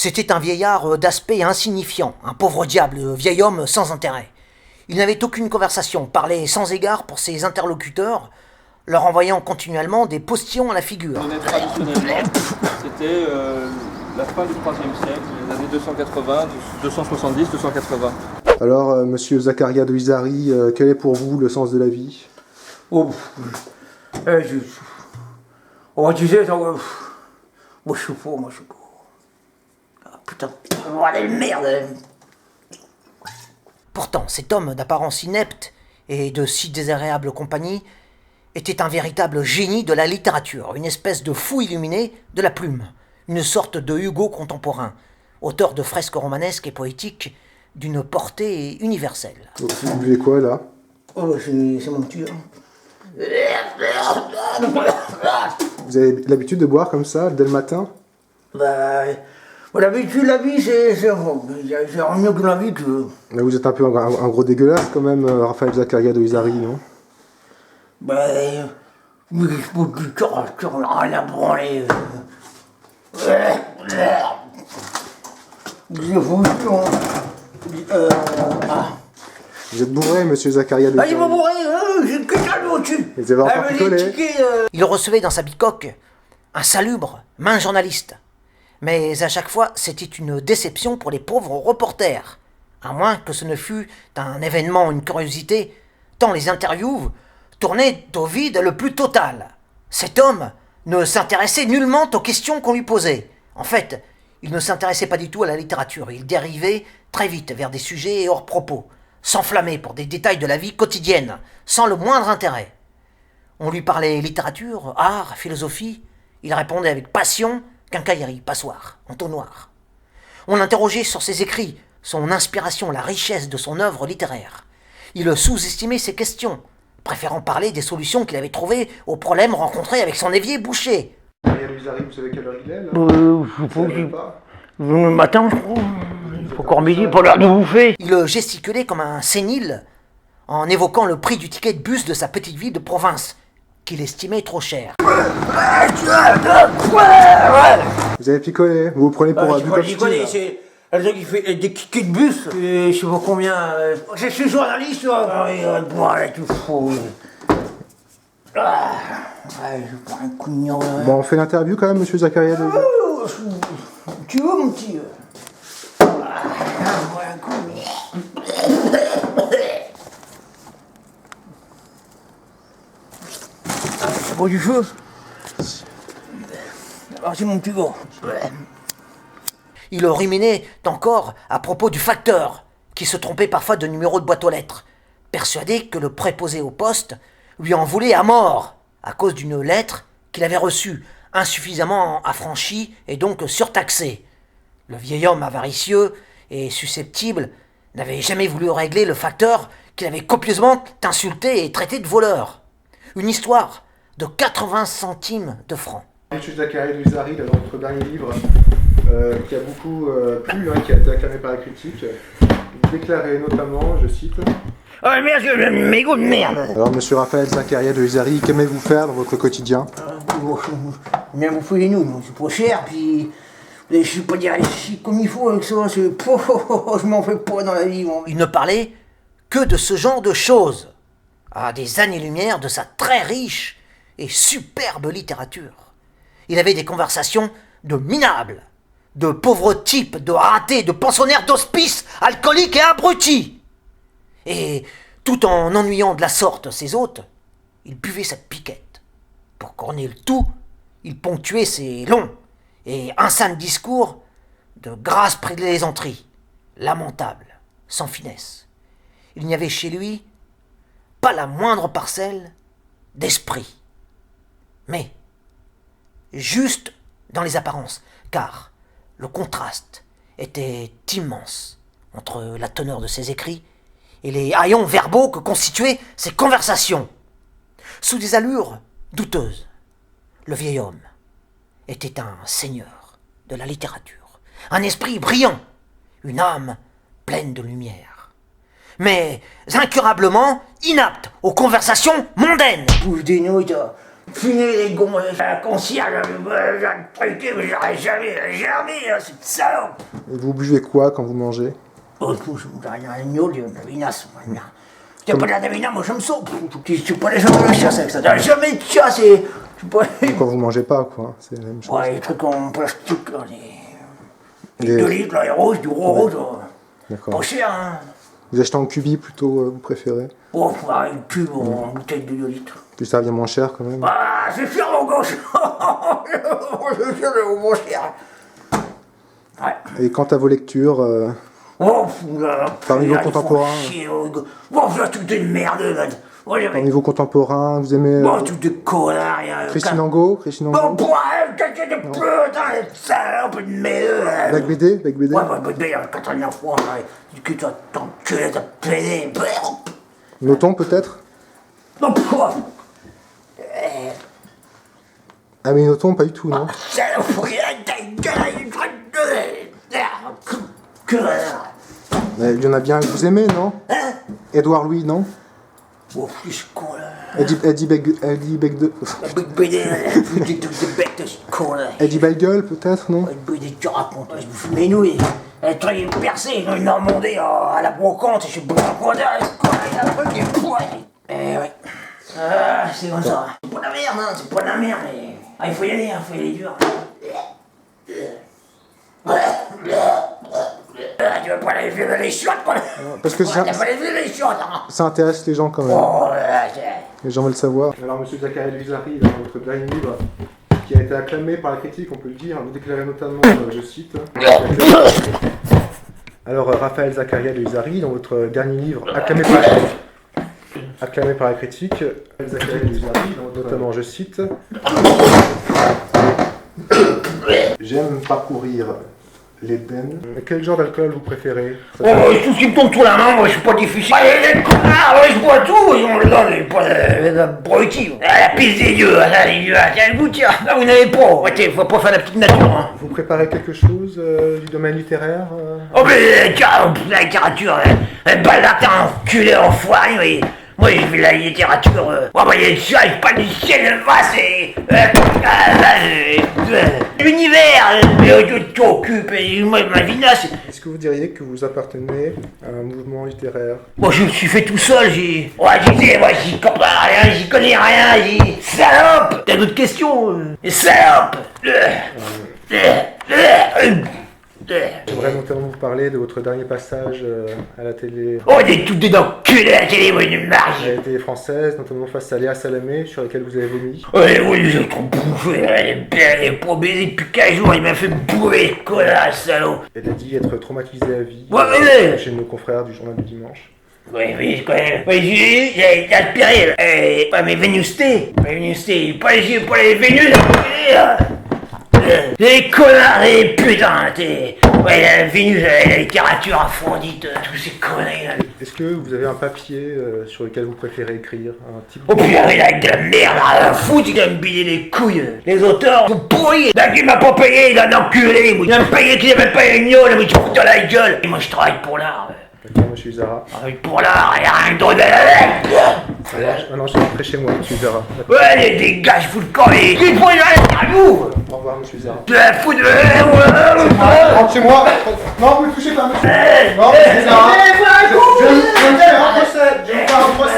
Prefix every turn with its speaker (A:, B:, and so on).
A: C'était un vieillard d'aspect insignifiant, un pauvre diable, vieil homme sans intérêt. Il n'avait aucune conversation, parlait sans égard pour ses interlocuteurs, leur envoyant continuellement des postillons à la figure.
B: Traditionnellement, c'était la fin du IIIe siècle, les années 280, 270, 280.
C: Alors, monsieur Zaccaria de Isary, quel est pour vous le sens de la vie?
A: Tu sais, moi je suis pauvre, Ah, putain, bordel de merde. Pourtant, cet homme d'apparence inepte et de si désagréable compagnie était un véritable génie de la littérature, une espèce de fou illuminé de la plume, une sorte de Hugo contemporain, auteur de fresques romanesques et poétiques d'une portée universelle.
C: Vous buvez quoi, là?
A: C'est mon petit...
C: Vous avez l'habitude de boire comme ça, dès le matin?
A: L'habitude, la vie, c'est mieux que la vie que...
C: Mais vous êtes un peu un gros dégueulasse quand même, Raphaël Zaccaria de Isary, non?
A: Mais je peux du cœur, rien à branler.
C: Vous êtes bourré, monsieur Zaccaria de Isary.
A: Il m'a bourré, j'ai que dalle au-dessus.
C: Vous avez encore picolé.
A: Il recevait dans sa bicoque un salubre main journaliste. Mais à chaque fois, c'était une déception pour les pauvres reporters. À moins que ce ne fût un événement, une curiosité, tant les interviews tournaient au vide le plus total. Cet homme ne s'intéressait nullement aux questions qu'on lui posait. En fait, il ne s'intéressait pas du tout à la littérature. Il dérivait très vite vers des sujets hors propos, s'enflammait pour des détails de la vie quotidienne, sans le moindre intérêt. On lui parlait littérature, art, philosophie. Il répondait avec passion, quincaillerie, passoire, entonnoir. On l'interrogeait sur ses écrits, son inspiration, la richesse de son œuvre littéraire. Il sous-estimait ses questions, préférant parler des solutions qu'il avait trouvées aux problèmes rencontrés avec son évier bouché.
C: Vous savez quelle heure il est, là?
A: Le matin, je crois. Il faut encore midi pour l'heure de bouffer. Il gesticulait comme un sénile en évoquant le prix du ticket de bus de sa petite ville de province, qu'il estimait trop cher.
C: Vous avez picolé, vous vous prenez pour un but comme
A: c'est elle qui fait des tickets de bus, je sais pas combien. Je suis journaliste, tout fou. Je prends un coup de nion.
C: Bon, on fait l'interview quand même, monsieur Zaccaria de Isary.
A: Tu veux, mon petit? C'est pas du feu? Merci, mon petit gars. Il ruminait encore à propos du facteur, qui se trompait parfois de numéro de boîte aux lettres, persuadé que le préposé au poste lui en voulait à mort, à cause d'une lettre qu'il avait reçue, insuffisamment affranchie et donc surtaxée. Le vieil homme avaricieux et susceptible n'avait jamais voulu régler le facteur qu'il avait copieusement insulté et traité de voleur. Une histoire de 80 centimes de francs.
C: Monsieur Zaccaria de Isary, dans votre dernier livre, qui a beaucoup plu, qui a été acclamé par la critique, vous déclarez notamment, je cite...
A: Oh merde, mes goûts de merde.
C: Alors, monsieur Raphaël Zaccaria de Isary, qu'aimez-vous faire dans votre quotidien?
A: Bien vous fouillez nous, c'est pas cher, puis... Je suis pas dire comme il faut avec ça, je m'en fais pas dans la vie. Moi. Il ne parlait que de ce genre de choses, à des années-lumière de sa très riche et superbe littérature. Il avait des conversations de minables, de pauvres types, de ratés, de pensionnaires d'hospice, alcooliques et abrutis. Et tout en ennuyant de la sorte ses hôtes, il buvait sa piquette. Pour corner le tout, il ponctuait ses longs et insane discours de grasses plaisanteries, lamentables, sans finesse. Il n'y avait chez lui pas la moindre parcelle d'esprit. Mais juste dans les apparences, car le contraste était immense entre la teneur de ses écrits et les haillons verbaux que constituaient ses conversations. Sous des allures douteuses, le vieil homme était un seigneur de la littérature, un esprit brillant, une âme pleine de lumière, mais incurablement inapte aux conversations mondaines. Bouge des noix, Fumer les gonzesses, la concierge, truqué, mais j'aurais jamais, cette salope.
C: Et vous buvez quoi quand vous mangez?
A: Oh, j'ai rien à l'agneau, de la vinasse. C'est pas de la vinasse, moi je me saute. Je suis pas les gens de chasse avec ça. T'as jamais de chasse et.
C: Quand vous mangez pas, quoi, c'est la même chose.
A: Ouais, les trucs en plastique, là, les 2 litres, là, les roses, du gros rose,
C: D'accord.
A: pas cher, hein.
C: Vous achetez en cubi plutôt, vous préférez?
A: Oh, ouais, une pub en bouteille de 2 litres.
C: Puis ça revient moins cher quand même.
A: Ah, c'est cher, mon gauche. C'est cher, mon cher. Ouais.
C: Et quant à vos lectures,
A: Oh, là,
C: parmi vos
A: là, ils font
C: contemporains.
A: chier, oh, ça, tout est une merde, là. Oh,
C: parmi vos contemporains, vous aimez
A: bon, tout de connards,
C: Christine Angot?
A: Bon, quelqu'un de putain, salope de merde.
C: Bac BD? Bac BD?
A: Ouais, BD, quand on est en France, que tu as t'enculé, t'as pédé.
C: Noton peut-être?
A: Non, pourquoi?
C: Ah mais Noton, pas du tout, non?
A: Salope, ta gueule, une truc de...
C: Il y en a bien que vous aimez, non?
A: Hein?
C: Édouard Louis, non?
A: Oh, plus con, là.
C: Eddie Beck de...
A: La big BD, des trucs de bête, ce con, là.
C: Eddie Balgueule, peut-être, non?
A: Une BD que tu racontes, je me fous mes nouilles. Le truc est percé, ils m'ont demandé à la brocante, je suis bon à quoi derrière, il y a un truc qui est pourri. Eh ouais. Ah, c'est comme ça. C'est pas de la merde, hein, c'est pas de la merde, mais... Ah, il faut y aller, faut y aller dur. Tu veux pas aller vivre les chiottes, quoi?
C: Parce que
A: Tu vas pas aller vivre les chiottes, hein?
C: ça intéresse les gens quand même.
A: Oh,
C: Les gens veulent savoir. Alors, monsieur Zachary Luisari, dans votre dernier livre, qui a été acclamé par la critique, on peut le dire, vous déclarez notamment, je cite... Alors, Raphaël Zaccaria Luisari, dans votre dernier livre, acclamé par la critique, Zaccaria Luisari, notamment, je cite... J'aime parcourir l'Éden. Quel genre d'alcool vous préférez?
A: Oh, tout ce qui me tombe sous la main, moi je suis pas difficile. Les connards, je bois tout, on le donne, pas d'abrutis. La pisse des dieux, les dieux, tiens, vous, tiens. Là, vous n'avez pas. Ouais, faut pas faire la petite nature, hein.
C: Vous préparez quelque chose du domaine littéraire
A: Oh, mais la littérature, bâtard, enculé, enfoiré, oui. Moi, j'ai vu la littérature. Oh, bah, il y a ça, pas du ciel, c'est. L'univers, tu t'occupes, et moi, ma vie là, c'est.
C: Est-ce que vous diriez que vous appartenez à un mouvement littéraire?
A: Moi, je me suis fait tout seul, j'ai. Ouais, j'y comprends rien, j'y connais rien, j'y. Salope! T'as d'autres questions? Salope!
C: J'aimerais notamment vous parler de votre dernier passage à la télé.
A: Oh, des toutes des dents culées à la télé, moi, une marge!
C: À la télé française, notamment face à Léa Salamé, sur laquelle vous avez vomi.
A: Ouais, oui, j'ai trop bouffé, elle est pas baisé depuis 15 jours, il m'a fait bourrer, connard, salaud!
C: Elle a dit être traumatisée à vie.
A: Ouais.
C: Chez nos confrères du journal du dimanche.
A: Oui, je connais. Oui, j'ai aspiré, pas mes Vénustés. Pas les Vénus, les connards, les putains, ouais, la Vénus, la littérature affondite, tous ces conneries là.
C: Est-ce que vous avez un papier sur lequel vous préférez écrire un type
A: Oh putain, mais avec de la merde, rien à foutre, il va me bider les couilles. Les auteurs sont pourris. Bah, il m'a pas payé, il a un enculé. Il m'a payé, qu'il avait pas une gnôle, mais tu fous dans la gueule. Et moi, je travaille pour l'art.
C: D'accord, monsieur Zara.
A: Pour l'art, il y a rien de drôle.
C: Ah non, je suis rentré chez moi, monsieur Zara.
A: Ouais, les gars, je fous le camp, et qui prend une interview.
C: Au revoir, monsieur Zara.
A: Tu la fous de...
C: Rentre chez moi. Non, vous ne touchez pas, monsieur. Non, monsieur Zara. Je vais me faire un procès.